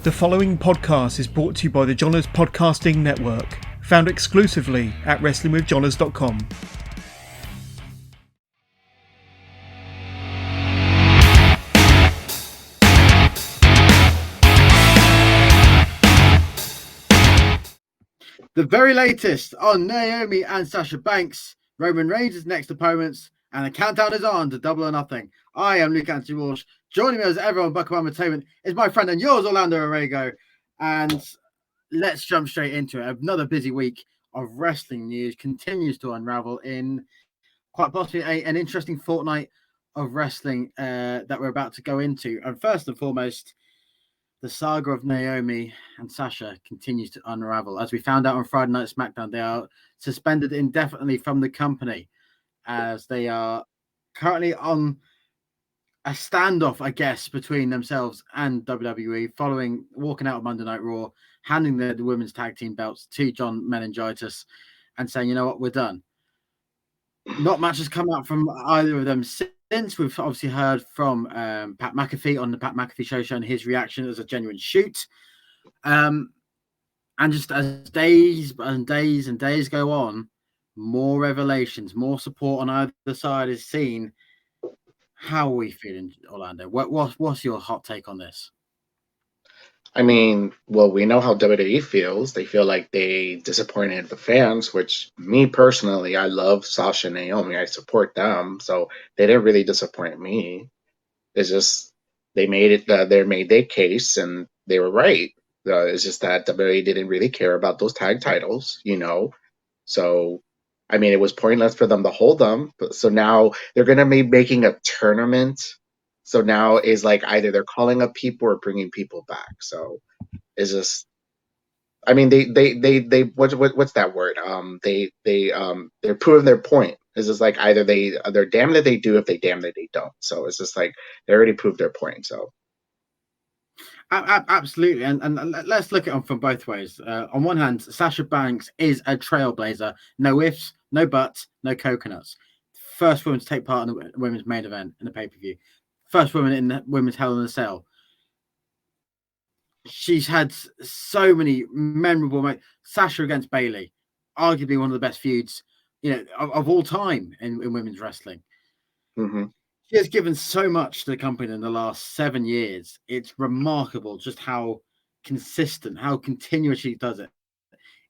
The following podcast is brought to you by the Johners Podcasting Network, found exclusively at WrestlingWithJohners.com. The very latest on Naomi and Sasha Banks, Roman Reigns' next opponents, and the countdown is on to Double or Nothing. I am Luke Anthony Walsh. Joining me as ever on Bucklebomb Entertainment is my friend and yours, Orlando Arrego. And let's jump straight into it. Another busy week of wrestling news continues to unravel in quite possibly an interesting fortnight of wrestling that we're about to go into. And first and foremost, the saga of Naomi and Sasha continues to unravel. As we found out on Friday Night SmackDown, they are suspended indefinitely from the company as they are currently on a standoff, I guess, between themselves and WWE following walking out of Monday Night Raw, handing the women's tag team belts to John Meningitis and saying, you know what, we're done. Not much has come out from either of them since. We've obviously heard from Pat McAfee on the Pat McAfee show, showing his reaction as a genuine shoot. And just as days and days and days go on, more revelations, more support on either side is seen. How are we feeling, Orlando? What's your hot take on this? I mean, well, we know how WWE feels. They feel like they disappointed the fans, which me personally, I love Sasha and Naomi. I support them. So they didn't really disappoint me. It's just they made their case and they were right. It's just that WWE didn't really care about those tag titles, So, I mean, it was pointless for them to hold them. So now they're going to be making a tournament. So now is like either they're calling up people or bringing people back. So it's just, I mean, they what's that word? They're proving their point. It's just like either they're damned if they do, if they damned if they don't. So it's just like they already proved their point. So. Absolutely, and let's look at them from both ways. On one hand, Sasha Banks is a trailblazer. No ifs, no buts, no coconuts. First woman to take part in the women's main event in the pay-per-view. First woman in the women's Hell in a Cell. She's had so many memorable moments. Sasha against Bayley, arguably one of the best feuds, of all time in women's wrestling. Mm-hmm. She has given so much to the company in the last 7 years. It's remarkable just how consistent, how continuous she does it.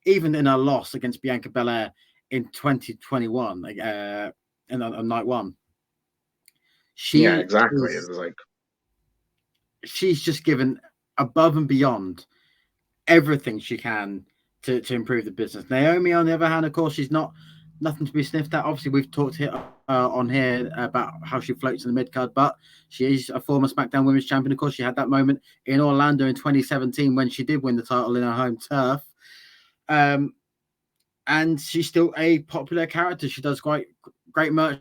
Even in her loss against Bianca Belair in 2021, on night one. Exactly. It was like she's just given above and beyond everything she can to improve the business. Naomi, on the other hand, of course, she's nothing to be sniffed at. Obviously, we've talked here on here about how she floats in the mid-card, but she is a former SmackDown Women's Champion. Of course, she had that moment in Orlando in 2017 when she did win the title in her home turf. And she's still a popular character. She does great merch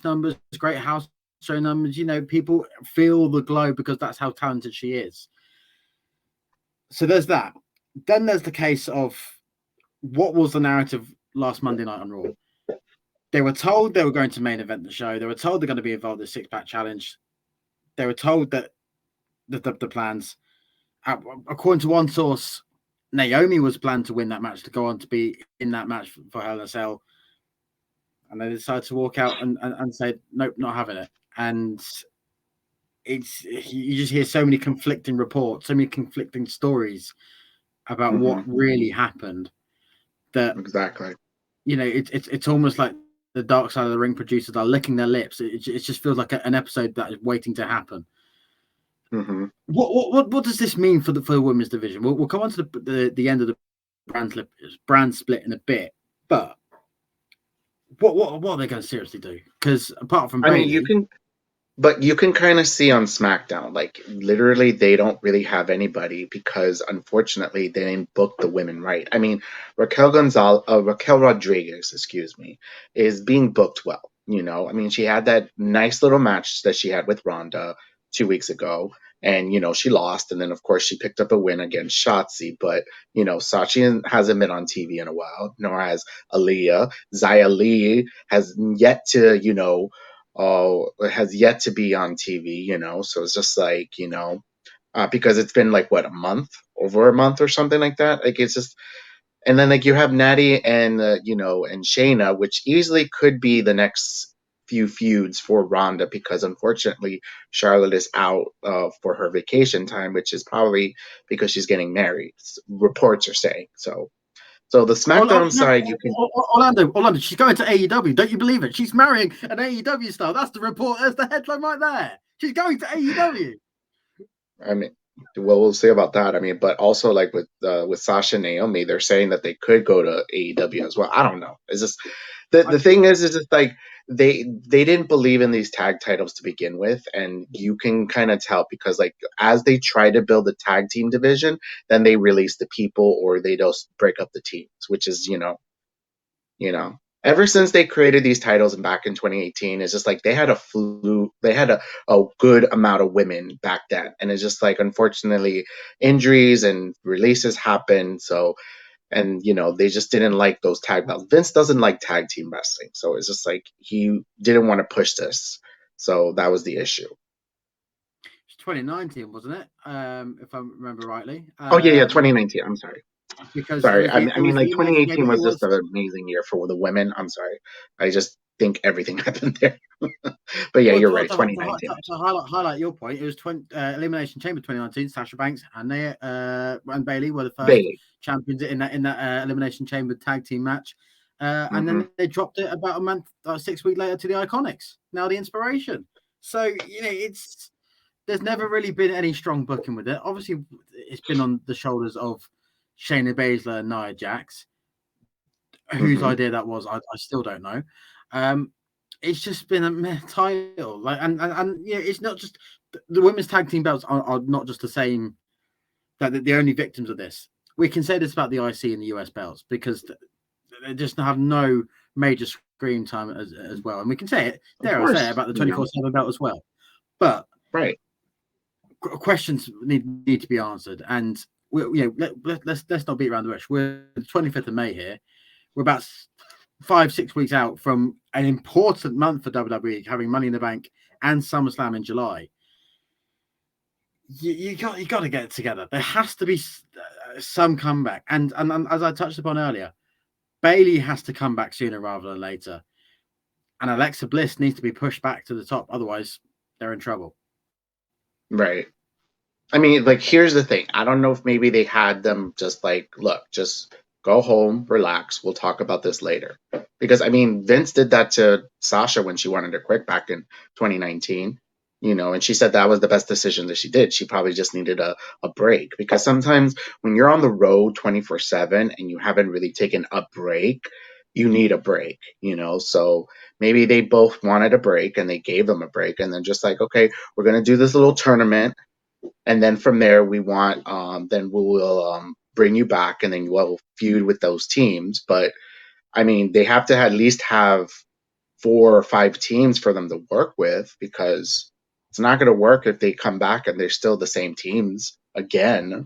numbers, great house show numbers. People feel the glow because that's how talented she is. So there's that. Then there's the case of what was the narrative last Monday night on Raw. They were told they were going to main event the show. They were told they're going to be involved in the six-pack challenge. They were told that the plans, according to one source, Naomi was planned to win that match, to go on to be in that match for Hell in a Cell. And they decided to walk out and say, nope, not having it. And you just hear so many conflicting reports, so many conflicting stories about what really happened. That exactly, it's almost like the Dark Side of the Ring producers are licking their lips. It just feels like an episode that is waiting to happen. Mm-hmm. What does this mean for the women's division? We'll come on to the end of the brand split in a bit, but what are they going to seriously do? Because apart from Bayley, you can kind of see on SmackDown, like literally they don't really have anybody because unfortunately they didn't book the women right. I mean, Raquel Rodriguez, is being booked well. I mean, she had that nice little match that she had with Ronda 2 weeks ago, and she lost, and then of course she picked up a win against Shotzi. But Sachi hasn't been on TV in a while, nor has Aaliyah. Xia Li has yet to has yet to be on TV, so it's just like, because it's been like what, over a month or something like that. Like it's just, and then like you have Natty and and Shayna, which easily could be the next few feuds for Ronda, because unfortunately Charlotte is out for her vacation time, which is probably because she's getting married. Reports are saying so. So the SmackDown side, you can Orlando, she's going to AEW. Don't you believe it? She's marrying an AEW star. That's the report. That's the headline right there. She's going to AEW. I mean, well, we'll see about that. I mean, but also like with Sasha and Naomi, they're saying that they could go to AEW as well. I don't know. It's just the thing is just like they didn't believe in these tag titles to begin with, and you can kind of tell because like as they try to build a tag team division, then they release the people or they just break up the teams, which is ever since they created these titles back in 2018, it's just like they had a good amount of women back then, and it's just like unfortunately injuries and releases happened. So, and they just didn't like those tag belts. Vince doesn't like tag team wrestling, so it's just like he didn't want to push this. So that was the issue. 2019, wasn't it? If I remember rightly. Oh yeah, 2019. I'm sorry. Because sorry, I mean, like Elimination 2018 Chamber, was just an amazing year for the women. I'm sorry, I just think everything happened there. But yeah, you're right. 2019. To highlight your point, it was Elimination Chamber 2019. Sasha Banks and Bailey were the first champions in that Elimination Chamber tag team match, and then they dropped it about a month, 6 weeks later to the Iconics. Now the Inspiration. So there's never really been any strong booking with it. Obviously, it's been on the shoulders of Shayna Baszler and Nia Jax. Whose idea that was, I still don't know. It's just been a meh title. Like, and it's not just the women's tag team belts are not just the same. That the only victims of this. We can say this about the IC and the US belts because they just have no major screen time as well. And we can say it. Dare I say it about the 24/7 belt as well. But right, questions need to be answered, and let's not beat around the bush. We're the 25th of May here. We're about 5-6 weeks out from an important month for WWE, having Money in the Bank and SummerSlam in July. You got to get it together. There has to be some comeback, and as I touched upon earlier, Bailey has to come back sooner rather than later, and Alexa Bliss needs to be pushed back to the top. Otherwise, they're in trouble. Right. I mean, like, here's the thing. I don't know if maybe they had them just like, look, just go home, relax. We'll talk about this later. Because, I mean, Vince did that to Sasha when she wanted to quit back in 2019, and she said that was the best decision that she did. She probably just needed a break. Because sometimes when you're on the road 24/7 and you haven't really taken a break, you need a break, So maybe they both wanted a break and they gave them a break. And then just like, okay, we're going to do this little tournament. And then from there, we want, then we will bring you back, and then we'll feud with those teams. But I mean, they have to at least have 4 or 5 teams for them to work with, because it's not going to work if they come back and they're still the same teams again.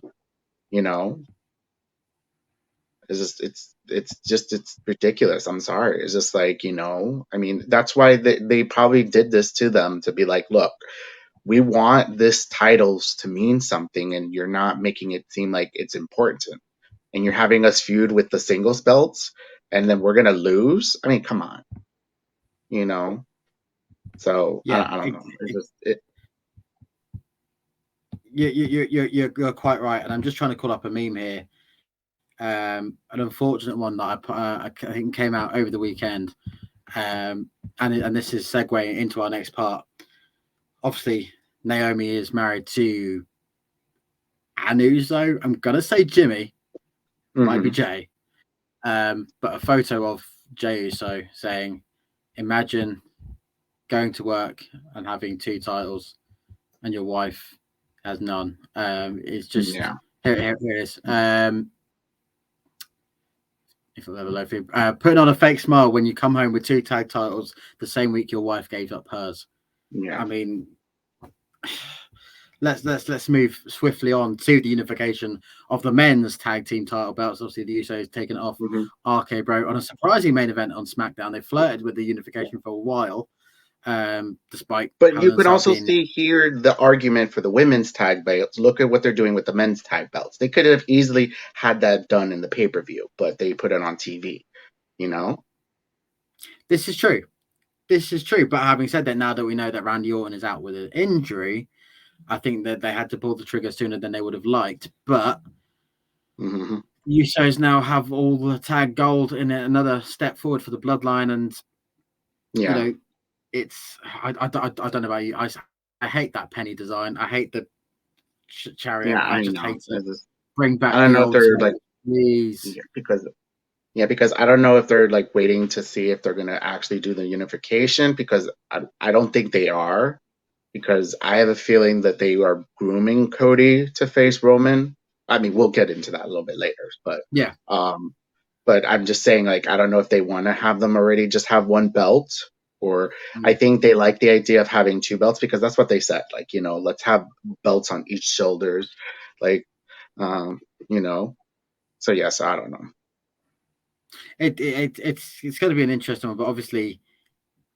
It's ridiculous. I'm sorry. It's just like, I mean, that's why they probably did this to them, to be like, look, we want this titles to mean something, and you're not making it seem like it's important, and you're having us feud with the singles belts, and then we're gonna lose. I mean, come on, So yeah, I don't know. You're quite right, and I'm just trying to call up a meme here. An unfortunate one that I think came out over the weekend, and this is segueing into our next part. Obviously, Naomi is married to an Uso. I'm gonna say Jimmy, might be Jay, but a photo of Jay Uso saying, "Imagine going to work and having 2 titles, and your wife has none." It's just here it is. If I'll ever low for you, putting on a fake smile when you come home with 2 tag titles the same week your wife gave up hers. Yeah, I mean, let's move swiftly on to the unification of the men's tag team title belts. Obviously, the Usos taken it off RK Bro on a surprising main event on SmackDown. They flirted with the unification for a while, Despite But Hell you in a can Cell also being. see here the argument for the women's tag belts. Look at what they're doing with the men's tag belts. They could have easily had that done in the pay-per-view, but they put it on TV, you know? This is true. This is true. But having said that, now that we know that Randy Orton is out with an injury, I think that they had to pull the trigger sooner than they would have liked. But Mm-hmm. Usos now have all the tag gold in another step forward for the bloodline. And, Yeah. it's, I don't know about you. I hate that penny design. I hate the chariot. Yeah, I I just know. hate it. Bring I back don't the know if old they're stuff, like please. because I don't know if they're like waiting to see if they're gonna actually do the unification because I don't think they are because I have a feeling that they are grooming Cody to face Roman. I mean, we'll get into that a little bit later, Yeah. but I'm just saying like I don't know if they want to have them already just have one belt or I Mm. think they like the idea of having two belts because that's what they said. Like, let's have belts on each shoulders. Like, um, you know. So yes, I don't know. It's going to be an interesting one, but obviously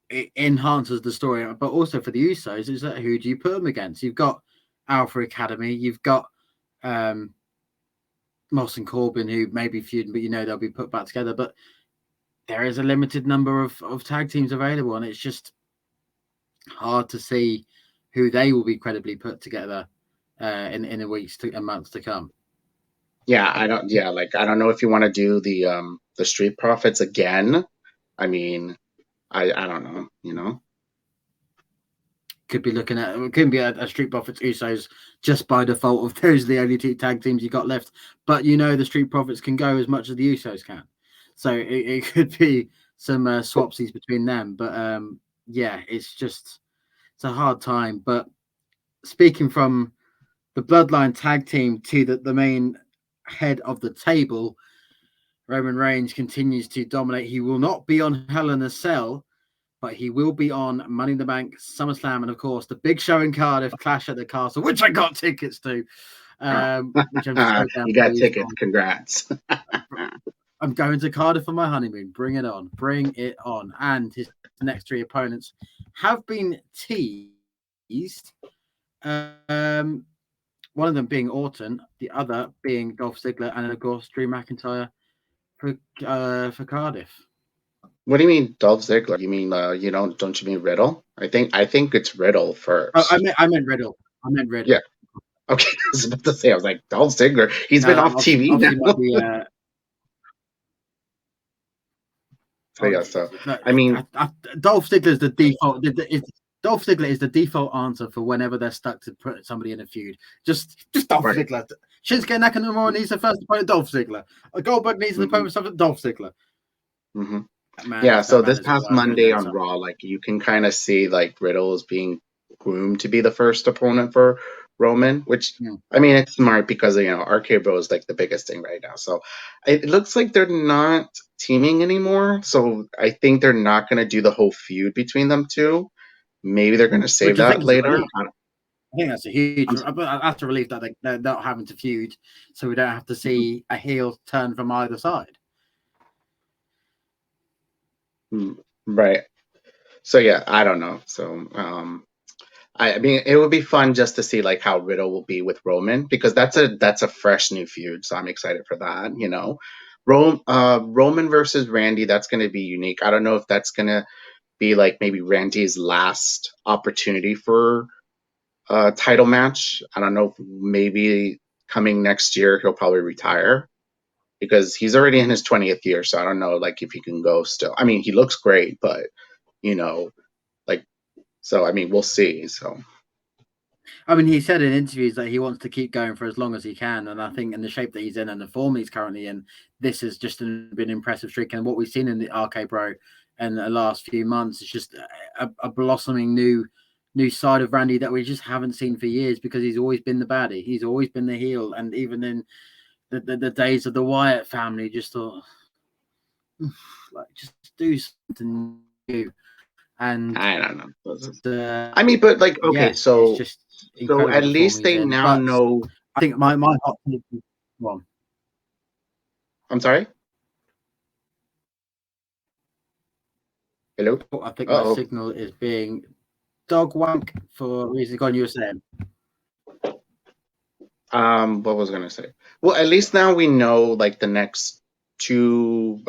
it enhances the story. But also for the Usos, is that who do you put them against? You've got Alpha Academy, you've got Moss and Corbin, who may be feuding, but they'll be put back together. But there is a limited number of tag teams available, and it's just hard to see who they will be credibly put together in the weeks and months to come. Yeah, I don't. Yeah, like I don't know if you want to do the Street Profits again. I mean, I don't know. Could be looking at it could be a Street Profits Usos just by default of those are the only two tag teams you got left. But the Street Profits can go as much as the Usos can, so it could be some swapsies between them. But yeah, it's a hard time. But speaking from the Bloodline tag team to the main head of the table, Roman Reigns continues to dominate. He will not be on Hell in a Cell, but he will be on Money in the Bank, SummerSlam, and of course the big show in Cardiff, Clash at the Castle, which I got tickets to, which I'm so down You got pleased tickets. on. Congrats. I'm going to Cardiff for my honeymoon. Bring it on. Bring it on. And his next three opponents have been teased. One of them being Orton, the other being Dolph Ziggler, and of course Drew McIntyre for Cardiff. What do you mean, Dolph Ziggler? You mean don't you mean Riddle? I think it's Riddle Oh, first. I meant Riddle. Yeah. Okay. I was about to say. I was like Dolph Ziggler. He's been off TV now. Obviously might be. So yeah. So No, I mean, Dolph Ziggler is the default. Dolph Ziggler is the default answer for whenever they're stuck to put somebody in a feud. Just Dolph right. Ziggler. Shinsuke Nakamura needs the first opponent. Dolph Ziggler. Goldberg needs an opponent. Dolph Ziggler. Mm-hmm. Man, Yeah, so that man this is past quite good. Monday on Raw, like you can kind of see like Riddle is being groomed to be the first opponent for Roman, which I mean it's smart because RK Bro is like the biggest thing right now. So it looks like they're not teaming anymore. So I think they're not going to do the whole feud between them two. Maybe they're going to save Which I think that is a later. relief. I think that's a huge. I'm- That's a relief that they're not having to feud, so we don't have to see a heel turn from either side. Right. So yeah, I don't know. So I mean, it would be fun just to see like how Riddle will be with Roman because that's a fresh new feud. So I'm excited for that. Roman versus Randy, that's going to be unique. I don't know if that's going to be like maybe Randy's last opportunity for a title match. I don't know if maybe coming next year he'll probably retire because he's already in his 20th year. So I don't know like if he can go still. I mean, he looks great, but you know, like so. I mean, we'll see. So. I mean, he said in interviews that he wants to keep going for as long as he can, and I think in the shape that he's in and the form he's currently in, this has just been an impressive streak. And what we've seen in the RK Bro in the last few months is just a blossoming new side of Randy that we just haven't seen for years because he's always been the baddie, he's always been the heel, and even in the days of the Wyatt family, just thought like just do something new. And I don't know. I mean, but like, okay, yeah, it's so just incredible at the form least he's they in. now But know. I think my hot take is one. I'm sorry. Hello? I think my Uh-oh. signal is being dog wank for reasons gone. You were saying. What was I gonna say? Well, at least now we know like the next two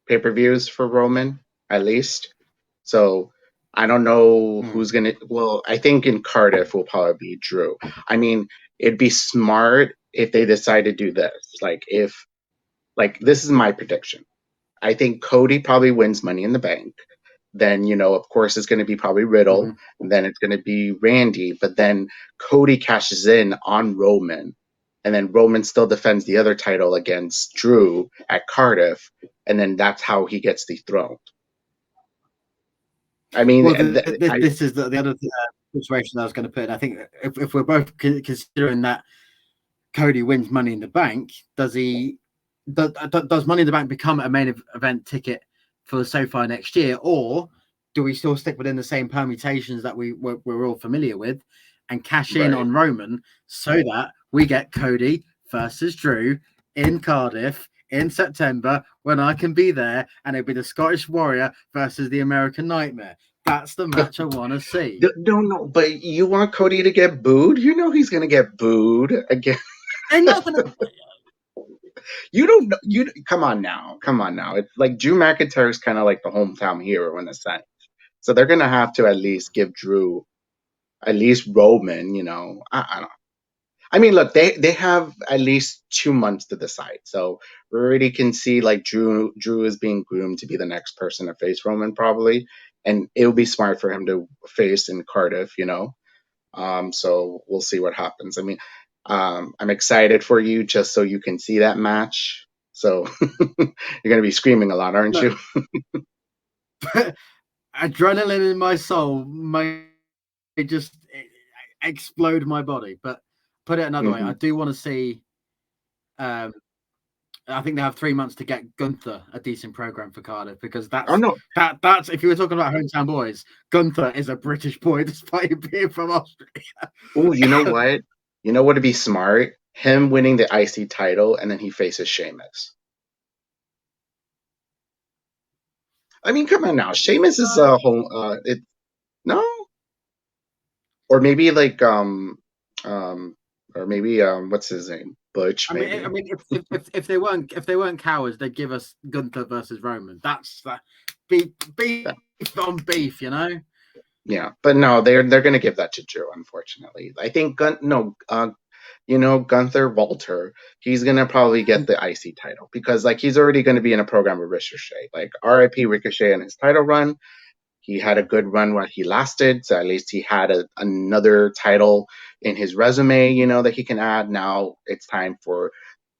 pay-per-views for Roman, at least. So I don't know who's gonna. Well, I think in Cardiff will probably be Drew. I mean, it'd be smart if they decide to do this. Like this is my prediction. I think Cody probably wins Money in the Bank. Then, of course, it's going to be probably Riddle. And then it's going to be Randy. But then Cody cashes in on Roman. And then Roman still defends the other title against Drew at Cardiff. And then that's how he gets dethroned. I mean, Well, this is the other situation I was going to put in. I think if we're both considering that Cody wins Money in the Bank, does Money in the Bank become a main event ticket for the SoFi next year, or do we still stick within the same permutations that we're all familiar with and cash in on Roman so that we get Cody versus Drew in Cardiff in September when I can be there, and it'll be the Scottish Warrior versus the American Nightmare? That's the match I want to see. No, but you want Cody to get booed? You know he's going to get booed again. They're not going to. You don't know. Come on now. It's like Drew McIntyre is kind of like the hometown hero in a sense. So they're gonna have to at least give Drew, at least Roman. I don't. I mean, look, they have at least 2 months to decide. So we already can see like Drew is being groomed to be the next person to face Roman probably, and it would be smart for him to face in Cardiff. So we'll see what happens. I mean, I'm excited for you just so you can see that match. So you're gonna be screaming a lot, aren't you? Adrenaline in my soul may just explode my body. But put it another way, I do want to see. I think they have 3 months to get Gunther a decent program for Cardiff, because that's that's if you were talking about hometown boys, Gunther is a British boy despite being from Austria. Oh, you know what? You know what would be smart? Him winning the IC title and then he faces Sheamus. I mean, come on now. Sheamus is a whole no? Or maybe like or maybe what's his name? Butch, maybe. I mean, if they weren't cowards, they'd give us Gunther versus Roman. That's beef on beef, Yeah, but no, they're going to give that to Drew. Unfortunately, I think Gunther Walter, he's going to probably get the IC title because like he's already going to be in a program with Ricochet. Like RIP Ricochet and his title run. He had a good run while he lasted, so at least he had another title in his resume, that he can add. Now it's time for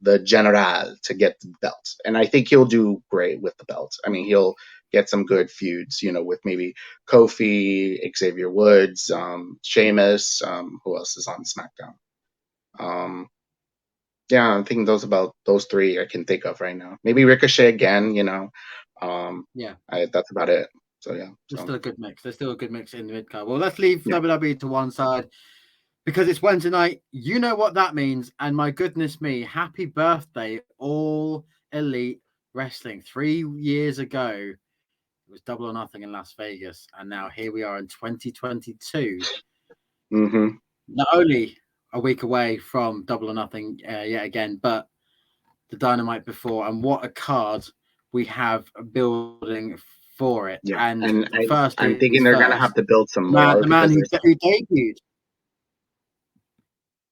the General to get the belt, and I think he'll do great with the belt. I mean, he'll get some good feuds, with maybe Kofi, Xavier Woods, Sheamus. Who else is on SmackDown? Yeah, I'm thinking those three I can think of right now. Maybe Ricochet again, Yeah. That's about it. So yeah, There's still a good mix. There's still a good mix in the mid card. Well, let's leave WWE to one side because it's Wednesday night. You know what that means. And my goodness me, happy birthday, All Elite Wrestling. 3 years ago, it was Double or Nothing in Las Vegas. And now here we are in 2022. Not only a week away from Double or Nothing yet again, but the Dynamite before. And what a card we have building for it. Yeah, and I'm thinking they're going to have to build some more. The man who debuted.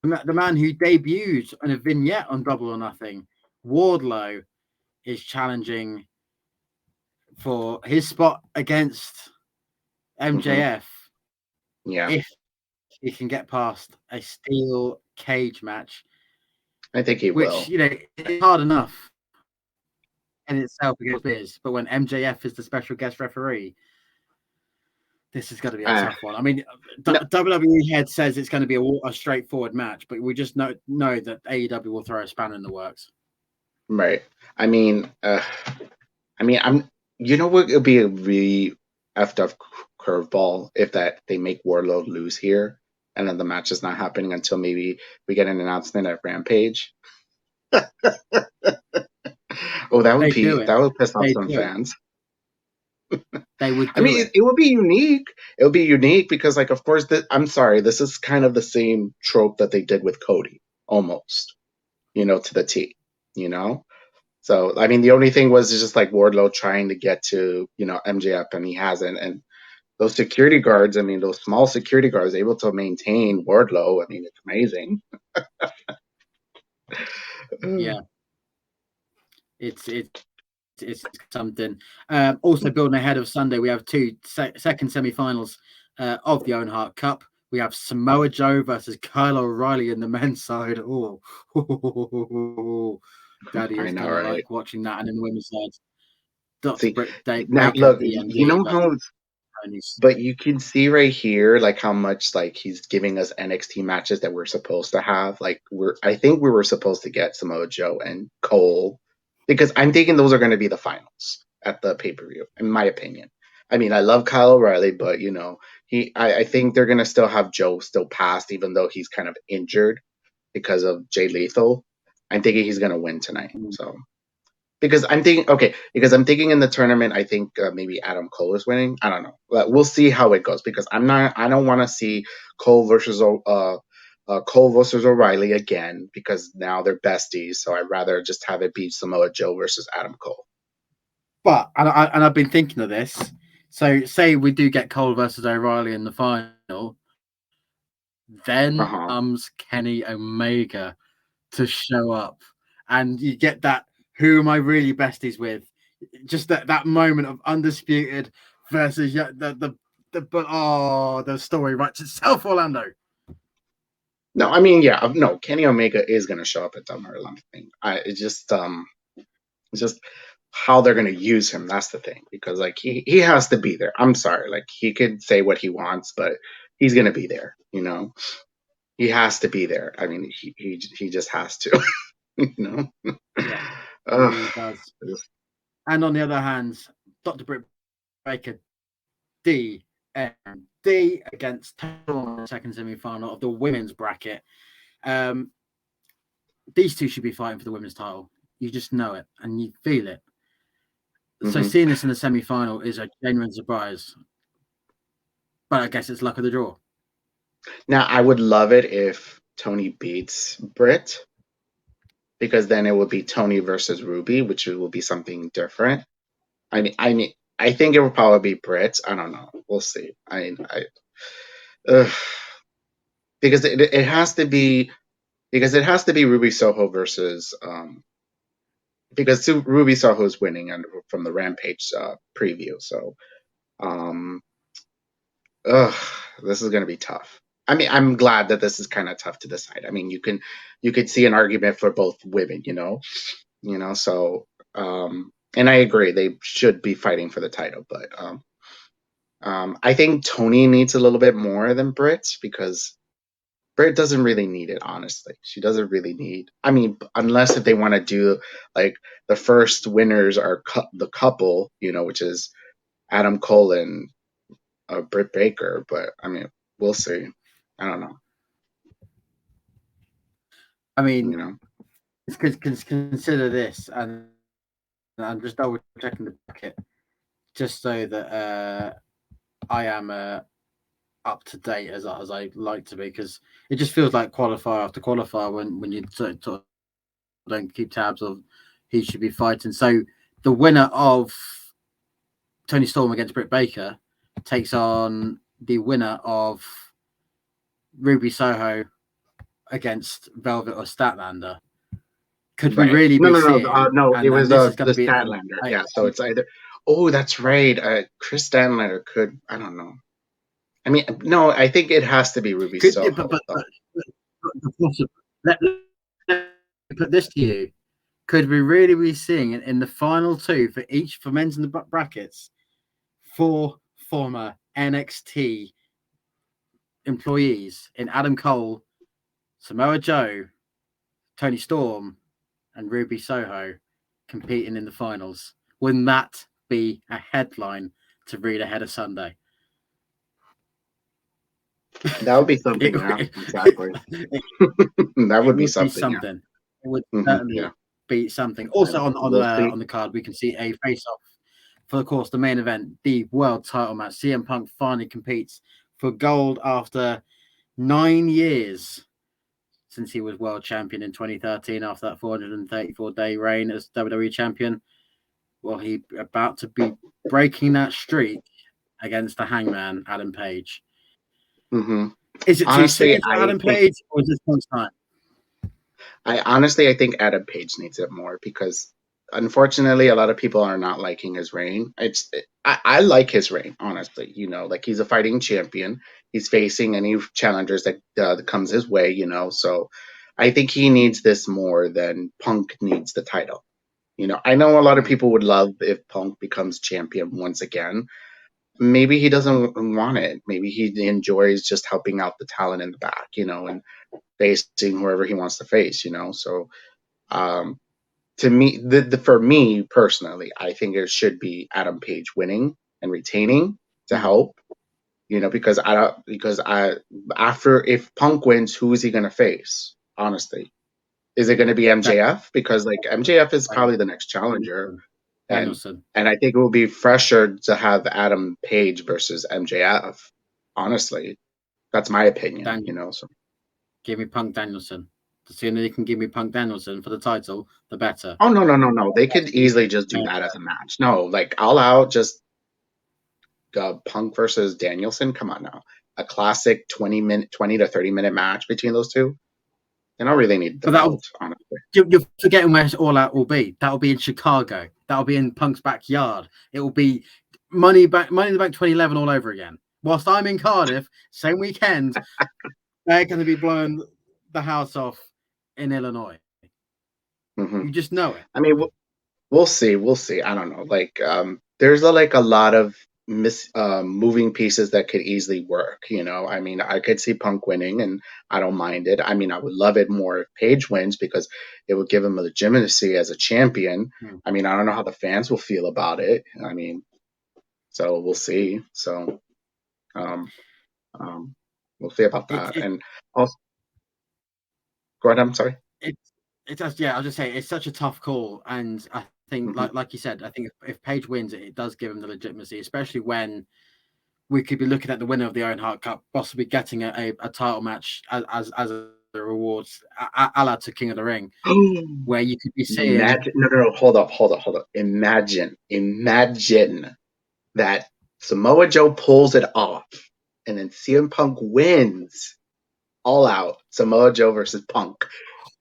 The man who debuted on a vignette on Double or Nothing, Wardlow, is challenging for his spot against MJF. Yeah, if he can get past a steel cage match. I think he will. Which, it's hard enough in itself against Biz, but when MJF is the special guest referee, this is going to be a tough one. I mean, WWE head says it's going to be a straightforward match, but we just know that AEW will throw a spanner in the works. Right. I mean, you know what? It'll be a really effed up curveball if they make Wardlow lose here, and then the match is not happening until maybe we get an announcement at Rampage. Oh, that would piss off some fans. They would I do mean, it. it would be unique. It would be unique because, like, of course, I'm sorry, this is kind of the same trope that they did with Cody, almost, to the T, you know? So, I mean, the only thing was just like Wardlow trying to get to, MJF, and he hasn't. And those security guards, I mean, those small security guards able to maintain Wardlow, I mean, it's amazing. Yeah, it's something. Also, building ahead of Sunday, we have two second semi-finals of the Owen Hart Cup. We have Samoa Joe versus Kyle O'Reilly in the men's side. Oh, Daddy I is know, gonna right? like watching that, and in the women's side, Dr. See, Britt now Baker, look, you DMD know how, versus Tony's. but you can see right here, like how much like he's giving us NXT matches that we're supposed to have. Like I think we were supposed to get Samoa Joe and Cole, because I'm thinking those are going to be the finals at the pay-per-view, in my opinion. I mean, I love Kyle O'Reilly, but I think they're going to still have Joe still past, even though he's kind of injured because of Jay Lethal. I'm thinking he's going to win tonight. So because I'm thinking in the tournament, I think maybe Adam Cole is winning. I don't know. But we'll see how it goes, because I don't want to see Cole versus O'Reilly again, because now they're besties. So I'd rather just have it be Samoa Joe versus Adam Cole. But I've been thinking of this. So say we do get Cole versus O'Reilly in the final, then comes Kenny Omega to show up, and you get that who am I really besties with? Just that moment of undisputed versus the story writes itself, Orlando. No, I mean, yeah, no, Kenny Omega is going to show up at Summer thing. It's just how they're going to use him. That's the thing, because like he has to be there. I'm sorry, like he could say what he wants, but he's going to be there. He has to be there. I mean, he just has to. Yeah, he does. And on the other hand, Dr. Britt Baker, DMD against the second semi-final of the women's bracket. These two should be fighting for the women's title. You just know it and you feel it. So seeing this in the semi-final is a genuine surprise. But I guess it's luck of the draw. Now, I would love it if Tony beats Britt, because then it would be Tony versus Ruby, which will be something different. I mean, I think it will probably be Britt. I don't know. We'll see. Because it has to be, Ruby Soho versus because Ruby Soho is winning from the Rampage preview. So, this is going to be tough. I mean, I'm glad that this is kind of tough to decide. I mean, you could see an argument for both women, So, and I agree they should be fighting for the title, but I think Tony needs a little bit more than Britt, because Britt doesn't really need it, honestly. She doesn't really need. I mean, unless if they want to do like the first winners are the couple, which is Adam Cole and Britt Baker. But I mean, we'll see. I don't know. I mean, consider this, and I'm just double checking the bracket just so that I am up to date as I like to be, because it just feels like qualifier after qualifier when you sort of don't keep tabs of who should be fighting. So the winner of Tony Storm against Britt Baker takes on the winner of Ruby Soho against Velvet or Statlander. Could we really be seeing? No, it was the Statlander. Yeah, so it's either. Oh, that's right. Chris Statlander could. I don't know. I mean, no, I think it has to be Ruby Soho. But let me put this to you. Could we really be seeing in the final two for men's in the brackets, 4 former NXT employees in Adam Cole, Samoa Joe, Tony Storm, and Ruby Soho competing in the finals? Wouldn't that be a headline to read ahead of Sunday? That would be something. Exactly. That would be something. It would certainly be something. Also on the card, we can see a face-off of course, the main event, the world title match. CM Punk finally competes for gold after 9 years since he was world champion in 2013 after that 434-day reign as WWE champion. Well, he about to be breaking that streak against the Hangman, Adam Page. Mm-hmm. Is it too Honestly, soon for Adam Page, or is this Punk's time? I think Adam Page needs it more because unfortunately a lot of people are not liking his reign. I like his reign, honestly. Like he's a fighting champion. He's facing any challengers that comes his way, so I think he needs this more than Punk needs the title. I know a lot of people would love if Punk becomes champion once again. Maybe he doesn't want it. Maybe he enjoys just helping out the talent in the back, and facing whoever he wants to face, So to me, for me personally, I think it should be Adam Page winning and retaining to help, because after if Punk wins, who is he going to face? Honestly, is it going to be MJF? Because like MJF is probably the next challenger, and Danielson. I think it will be fresher to have Adam Page versus MJF. Honestly, that's my opinion. So. Give me Punk Danielson. The sooner they can give me Punk Danielson for the title, the better. Oh no! They could easily just do that as a match. No, like All Out, just Punk versus Danielson. Come on now, a classic 20 to 30 minute match between those two. They don't really need the belt, honestly. You're forgetting where All Out will be. That will be in Chicago. That will be in Punk's backyard. It will be Money in the Bank 2011 all over again. Whilst I'm in Cardiff, same weekend, they're going to be blowing the house off in Illinois. Mm-hmm. You just know it. I mean, we'll see. I don't know. Like, there's a lot of moving pieces that could easily work. I mean, I could see Punk winning, and I don't mind it. I mean, I would love it more if Page wins because it would give him a legitimacy as a champion. I mean, I don't know how the fans will feel about it. I mean, so we'll see. So, we'll see about that. And also, go ahead. I'm sorry. It does, yeah. I'll just say it's such a tough call, and I think, like you said, I think if Page wins, it does give him the legitimacy, especially when we could be looking at the winner of the Owen Hart Cup possibly getting a title match as a rewards, a la to King of the Ring, where you could be seeing. No, hold up. Imagine that Samoa Joe pulls it off, and then CM Punk wins. All Out, Samoa Joe versus Punk.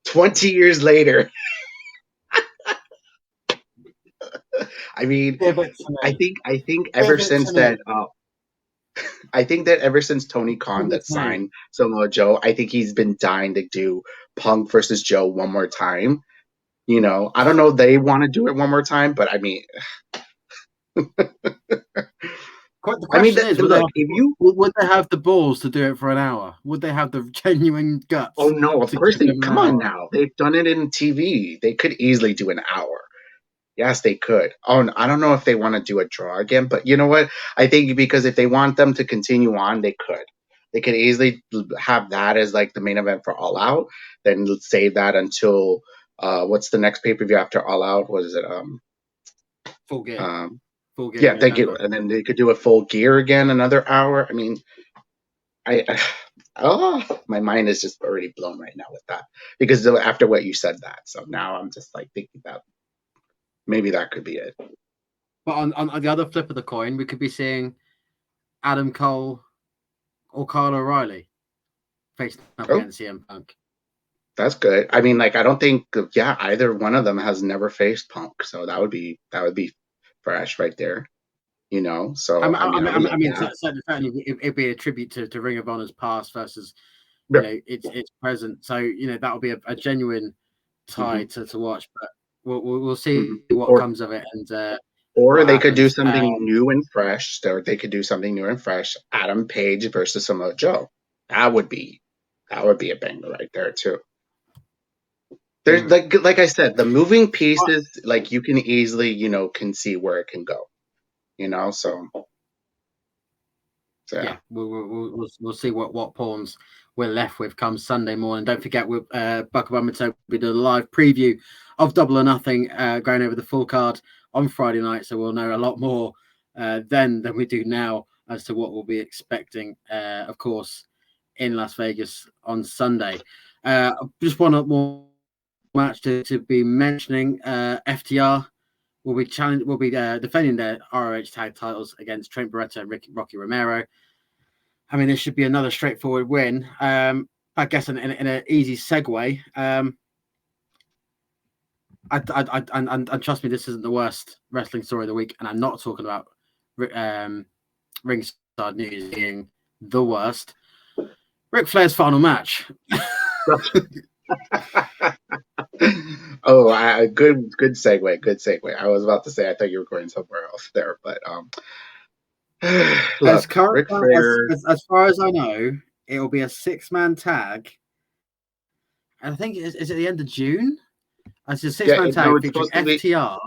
20 years later. I mean, I think ever since that, I think that ever since Tony Khan that signed Samoa Joe, I think he's been dying to do Punk versus Joe one more time. I don't know if they want to do it one more time, but I mean, the question is, would they have the balls to do it for an hour? Would they have the genuine guts? Oh no, of course they. Come on now, they've done it in TV. They could easily do an hour. Yes, they could. Oh, I don't know if they want to do a draw again, but you know what? I think because if they want them to continue on, they could. They could easily have that as like the main event for All Out. Then let's save that until what's the next pay-per-view after All Out? What is it? Full Gear. Full Gear. Yeah, thank you. And then they could do a Full Gear again, another hour. I mean, my mind is just already blown right now with that because after what you said that, so now I'm just like thinking about. Maybe that could be it. But on the other flip of the coin, we could be seeing Adam Cole or Kyle O'Reilly facing up against CM Punk. That's good. I mean, like, I don't think, either one of them has never faced Punk, so that would be fresh right there. So I mean, certainly it'd be a tribute to Ring of Honor's past versus its present. So that will be a genuine tie to watch, but. We'll see what comes of it, and or they could do something new and fresh. Or they could do something new and fresh. Adam Page versus Samoa Joe. That would be a banger right there too. There's like I said, the moving pieces, like you can easily can see where it can go. So yeah, we'll see what pawns we're left with come Sunday morning. Don't forget, with Bucklebomb will be the live preview of Double or Nothing, going over the full card on Friday night, so we'll know a lot more then than we do now as to what we'll be expecting, of course, in Las Vegas on Sunday. Just one more match to be mentioning. FTR will be defending their ROH tag titles against Trent Beretta and Rocky Romero. I mean, this should be another straightforward win. I guess in an easy segue. And trust me, this isn't the worst wrestling story of the week, and I'm not talking about ringside news being the worst. Ric Flair's final match. Oh, good segue. Good segue. I was about to say I thought you were going somewhere else there, but look, Ric Flair. As far as I know, it will be a 6-man tag. And I think is it the end of June? It's a 6-man tag featuring FTR.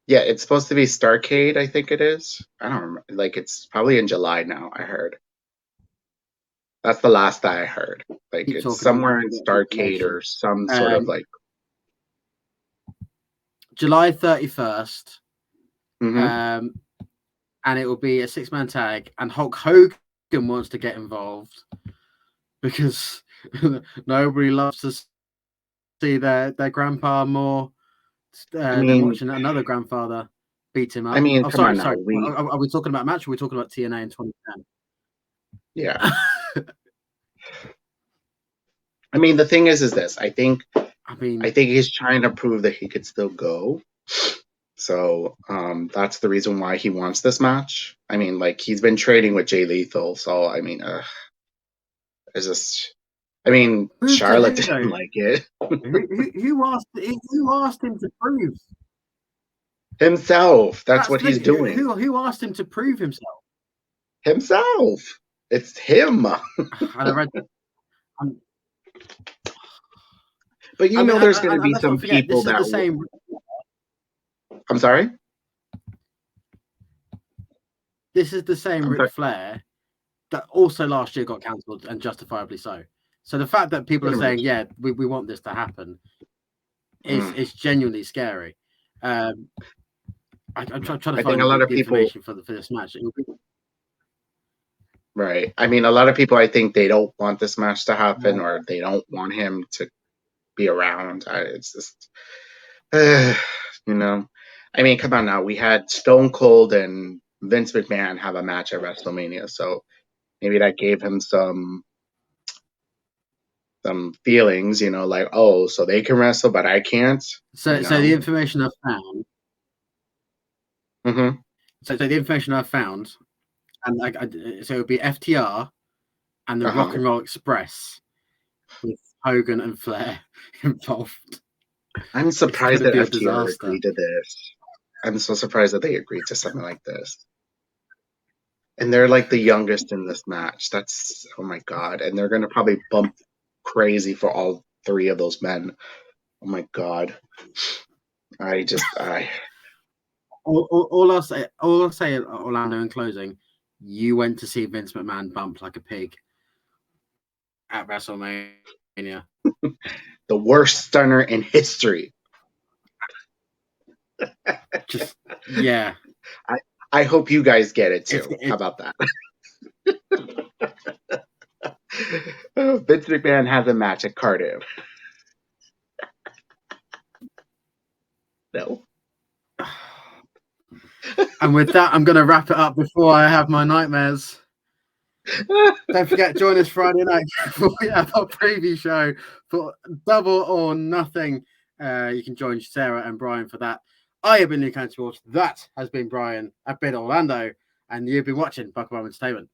Yeah, it's supposed to be Starrcade, I think it is. I don't remember. Like, it's probably in July now, I heard. That's the last I heard. Like, it's somewhere in Starrcade or some sort of like July 31st. Mm-hmm. And it will be a 6-man tag, and Hulk Hogan wants to get involved because nobody loves to see their grandpa more than watching another grandfather beat him up. I mean, sorry. Are we talking about a match, or are we talking about TNA in 2010? Yeah. I mean, the thing is this. I think he's trying to prove that he could still go. So that's the reason why he wants this match. I mean, like, he's been trading with Jay Lethal, so I mean, it's just. I mean, Charlotte didn't like it. Who asked him to prove himself? That's what he's doing. Who asked him to prove himself? Himself. It's him. I read that. But know, there's going to be some people that. The same. I'm sorry? This is the same Ric Flair that also last year got cancelled, and justifiably so. So the fact that people are saying, yeah, we want this to happen is genuinely scary. I'm trying to find a lot of information for this match. Right. I mean, a lot of people, I think they don't want this match to happen, or they don't want him to be around. It's just, you know. I mean, come on now. We had Stone Cold and Vince McMahon have a match at WrestleMania, so maybe that gave him some feelings, you know, like, oh, so they can wrestle, but I can't. So the information I've found. Mm-hmm. So the information I've found, and so it would be FTR and the Rock and Roll Express with Hogan and Flair involved. I'm surprised that FTR agreed to this. I'm so surprised that they agreed to something like this. And they're like the youngest in this match. That's, oh my God. And they're going to probably bump crazy for all 3 of those men. Oh my God. All I'll say, Orlando, in closing, you went to see Vince McMahon bump like a pig at WrestleMania. The worst stunner in history. Just, yeah. I hope you guys get it too. How about that? Vince McMahon has a match at Cardiff. No. And with that, I'm going to wrap it up before I have my nightmares. Don't forget, join us Friday night for we have our preview show for Double or Nothing. You can join Sarah and Brian for that. I have been Luke Antiwalsh. That has been Brian. I've been Orlando, and you've been watching Bucklebomb Entertainment.